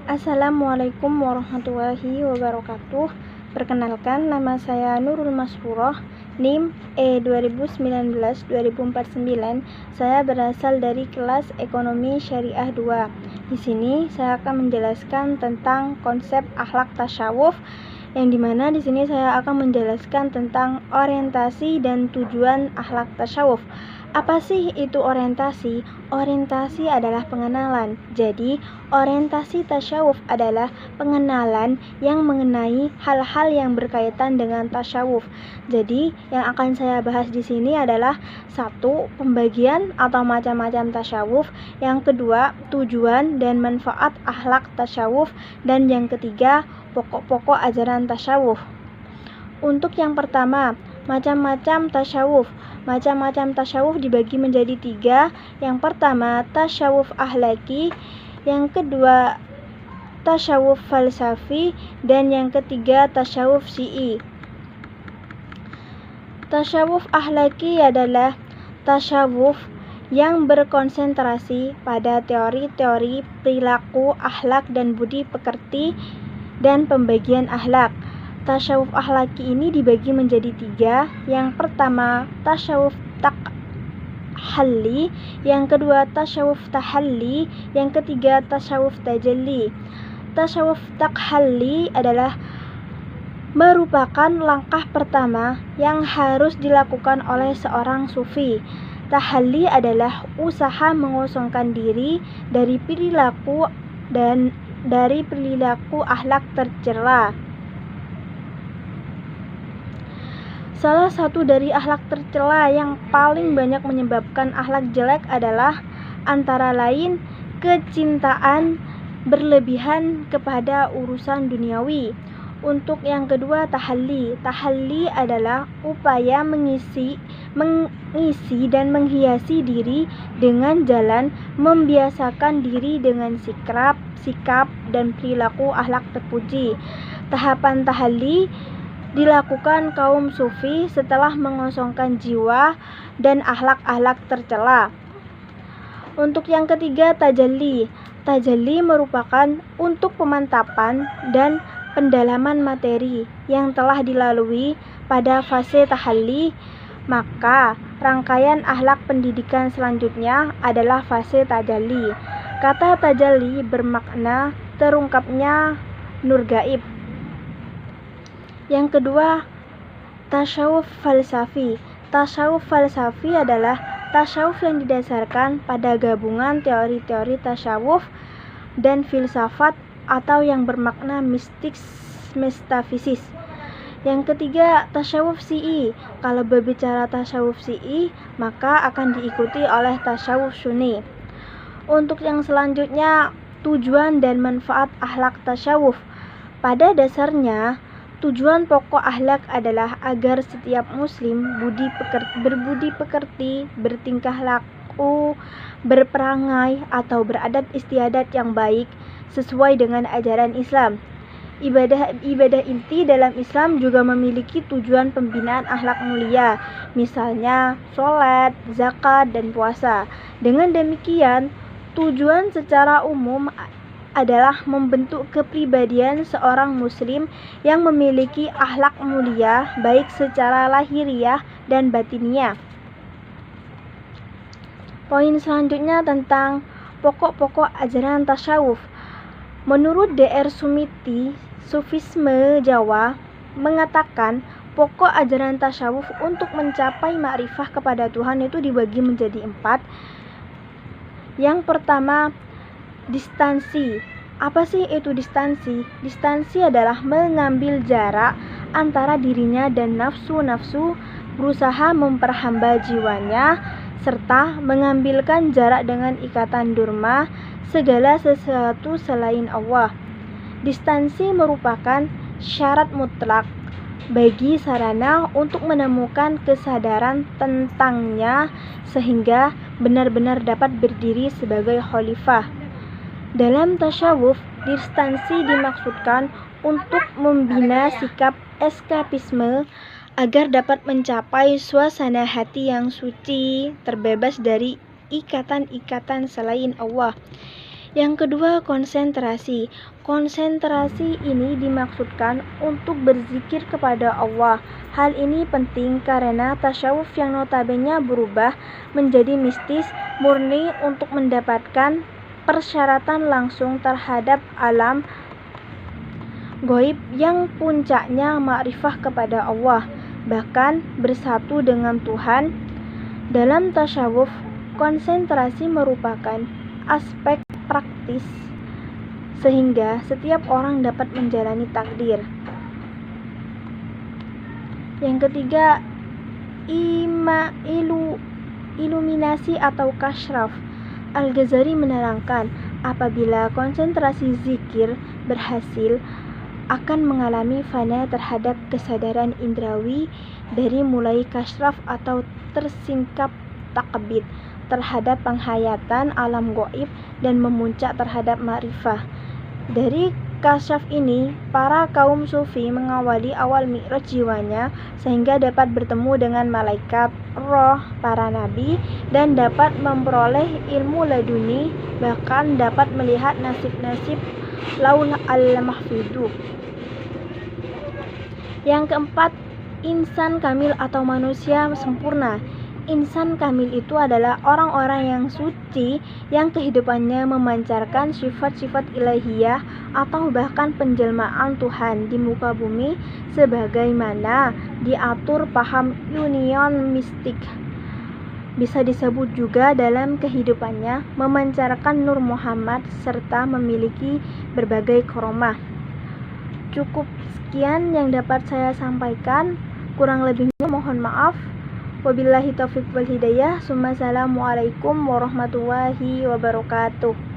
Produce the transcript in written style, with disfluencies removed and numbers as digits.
Assalamualaikum warahmatullahi wabarakatuh. Perkenalkan, nama saya Nurul Masfuroh, NIM E2019-2049. Saya berasal dari kelas Ekonomi Syariah 2. Di sini saya akan menjelaskan tentang konsep akhlak tasawuf, yang dimana di sini saya akan menjelaskan tentang orientasi dan tujuan akhlak tasawuf. Apa sih itu orientasi? Orientasi adalah pengenalan. Jadi, orientasi tasawuf adalah pengenalan yang mengenai hal-hal yang berkaitan dengan tasawuf. Jadi, yang akan saya bahas di sini adalah satu, pembagian atau macam-macam tasawuf, yang kedua, tujuan dan manfaat akhlak tasawuf, dan yang ketiga, pokok-pokok ajaran tasawuf. Untuk yang pertama, macam-macam tasawuf. Macam-macam tasawuf dibagi menjadi 3. Yang pertama, tasawuf ahlaki. Yang kedua, tasawuf falsafi. Dan yang ketiga, tasawuf syi'i. Tasawuf ahlaki adalah tasawuf yang berkonsentrasi pada teori-teori perilaku, akhlak, dan budi pekerti dan pembagian akhlak. Tasawuf akhlaki ini dibagi menjadi 3. Yang pertama, tasawuf takhalli. Yang kedua, tasawuf tahalli. Yang ketiga, tasawuf tajalli. Tasawuf takhalli adalah merupakan langkah pertama yang harus dilakukan oleh seorang sufi. Tahalli adalah usaha mengosongkan diri dari perilaku dan dari perilaku akhlak tercela. Salah satu dari akhlak tercela yang paling banyak menyebabkan akhlak jelek adalah antara lain kecintaan berlebihan kepada urusan duniawi. Untuk yang kedua, tahalli. Tahalli adalah upaya mengisi dan menghiasi diri dengan jalan membiasakan diri dengan sikap dan perilaku akhlak terpuji. Tahapan tahalli dilakukan kaum sufi setelah mengosongkan jiwa dan akhlak-akhlak tercela. Untuk yang ketiga, tajalli. Tajalli merupakan untuk pemantapan dan pendalaman materi yang telah dilalui pada fase tahalli, maka rangkaian akhlak pendidikan selanjutnya adalah fase tajalli. Kata tajalli bermakna terungkapnya nur gaib. Yang kedua, tasawuf falsafi. Tasawuf falsafi adalah tasawuf yang didasarkan pada gabungan teori-teori tasawuf dan filsafat atau yang bermakna mistik metafisis. Yang ketiga, tasawuf syi'i. Kalau berbicara tasawuf syi'i, maka akan diikuti oleh tasawuf sunni. Untuk yang selanjutnya, tujuan dan manfaat akhlak tasawuf. Pada dasarnya, tujuan pokok akhlak adalah agar setiap muslim berbudi pekerti, bertingkah laku, berperangai atau beradat istiadat yang baik sesuai dengan ajaran Islam. Ibadah inti dalam Islam juga memiliki tujuan pembinaan akhlak mulia, misalnya sholat, zakat, dan puasa. Dengan demikian, tujuan secara umum adalah membentuk kepribadian seorang muslim yang memiliki akhlak mulia baik secara lahiriah dan batiniah. Poin selanjutnya tentang pokok-pokok ajaran tasawuf. Menurut Dr. Sumiti, Sufisme Jawa mengatakan pokok ajaran tasawuf untuk mencapai makrifah kepada Tuhan itu dibagi menjadi 4. Yang pertama, distansi. Apa sih itu distansi? Distansi adalah mengambil jarak antara dirinya dan nafsu-nafsu, berusaha memperhamba jiwanya, serta mengambilkan jarak dengan ikatan durma segala sesuatu selain Allah. Distansi merupakan syarat mutlak bagi sarana untuk menemukan kesadaran tentangnya sehingga benar-benar dapat berdiri sebagai khalifah. Dalam tasawuf, distansi dimaksudkan untuk membina sikap eskapisme agar dapat mencapai suasana hati yang suci, terbebas dari ikatan-ikatan selain Allah. Yang kedua, konsentrasi. Konsentrasi ini dimaksudkan untuk berzikir kepada Allah. Hal ini penting karena tasawuf yang notabene berubah menjadi mistis murni untuk mendapatkan persyaratan langsung terhadap alam gaib yang puncaknya ma'rifah kepada Allah, bahkan bersatu dengan Tuhan. Dalam tasawuf, konsentrasi merupakan aspek praktis sehingga setiap orang dapat menjalani takdir. Yang ketiga, iluminasi atau kasyraf. Al-Ghazali menerangkan, apabila konsentrasi zikir berhasil, akan mengalami fana terhadap kesadaran indrawi dari mulai kasyraf atau tersingkap takbid terhadap penghayatan alam gaib dan memuncak terhadap ma'rifah. Dari kasyaf ini, para kaum sufi mengawali awal mi'raj jiwanya sehingga dapat bertemu dengan malaikat, roh, para nabi, dan dapat memperoleh ilmu laduni, bahkan dapat melihat nasib-nasib lauh al-mahfudz. Yang keempat, insan kamil atau manusia sempurna. Insan kamil itu adalah orang-orang yang suci yang kehidupannya memancarkan sifat-sifat ilahiyah atau bahkan penjelmaan Tuhan di muka bumi sebagaimana diatur paham union mistik. Bisa disebut juga dalam kehidupannya memancarkan Nur Muhammad serta memiliki berbagai karomah. Cukup sekian yang dapat saya sampaikan, kurang lebihnya mohon maaf. Wabillahi taufiq wal hidayah. Assalamualaikum warahmatullahi wabarakatuh.